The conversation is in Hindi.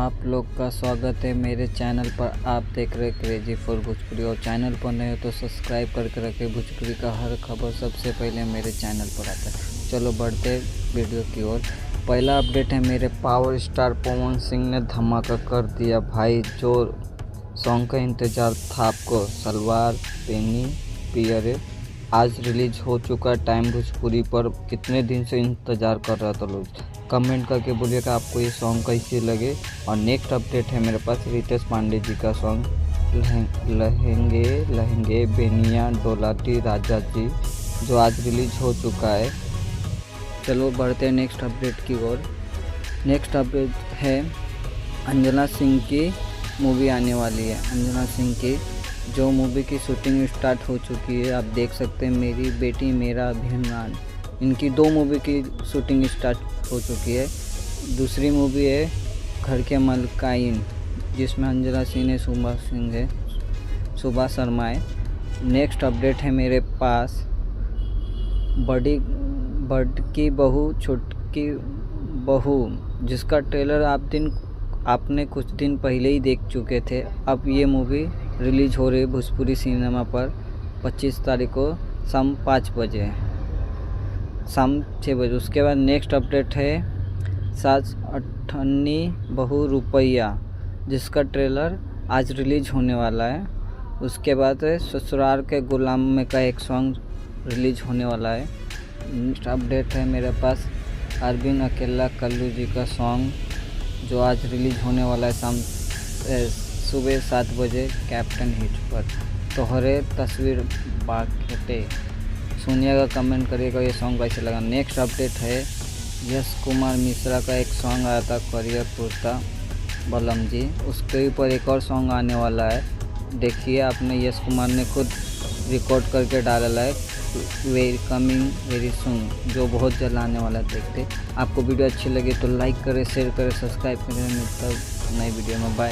आप लोग का स्वागत है मेरे चैनल पर। आप देख रहे क्रेजी फॉर भोजपुरी और चैनल पर नए हो तो सब्सक्राइब करके रखें। भोजपुरी का हर खबर सबसे पहले मेरे चैनल पर आता है। चलो बढ़ते वीडियो की ओर। पहला अपडेट है, मेरे पावर स्टार पवन सिंह ने धमाका कर दिया भाई। जो सॉन्ग का इंतज़ार था आपको, सलवार पेनी पियरे, आज रिलीज हो चुका टाइम भोजपुरी पर। कितने दिन से इंतज़ार कर रहा था लोग। कमेंट करके बोलिएगा आपको ये सॉन्ग कैसे लगे। और नेक्स्ट अपडेट है मेरे पास, रितेश पांडे जी का सॉन्ग लहंगे लहंगे बेनिया डोलाटी राजा जी, जो आज रिलीज हो चुका है। चलो बढ़ते हैं नेक्स्ट अपडेट की ओर। नेक्स्ट अपडेट है, अंजना सिंह की मूवी आने वाली है। अंजना सिंह की जो मूवी की शूटिंग स्टार्ट हो चुकी है, आप देख सकते हैं। मेरी बेटी मेरा अभिमान, इनकी 2 मूवी की शूटिंग स्टार्ट हो चुकी है। दूसरी मूवी है घर के मलकाइन, जिसमें अंजना सिंह है, सुभा शर्मा है। नेक्स्ट अपडेट है मेरे पास, बड़की बहू छोटकी बहू, जिसका ट्रेलर आपने कुछ दिन पहले ही देख चुके थे। अब ये मूवी रिलीज हो रही है भोजपुरी सिनेमा पर 25 तारीख को शाम 5 बजे, शाम 6 बजे। उसके बाद नेक्स्ट अपडेट है, सास अठन्नी बहू रुपैया, जिसका ट्रेलर आज रिलीज होने वाला है। उसके बाद है ससुराल के गुलाम में का एक सॉन्ग रिलीज होने वाला है। नेक्स्ट अपडेट है मेरे पास, अरविंद अकेला कल्लू जी का सॉन्ग, जो आज रिलीज होने वाला है सुबह 7 बजे कैप्टन हिट पर। तोहरे तस्वीर बाखेटे, सुनिएगा, कमेंट करिएगा ये सॉन्ग कैसे लगा। नेक्स्ट अपडेट है, यश कुमार मिश्रा का एक सॉन्ग आया था करियर कुर्ता बलम जी, उसके ऊपर एक और सॉन्ग आने वाला है। देखिए, आपने यश कुमार ने खुद रिकॉर्ड करके डाला है, वेरी कमिंग वेरी सून, जो बहुत जल्द आने वाला है। देखते आपको वीडियो अच्छी लगे तो लाइक करें, शेयर करें, सब्सक्राइब करें। मिलता हूं नई वीडियो में, बाय।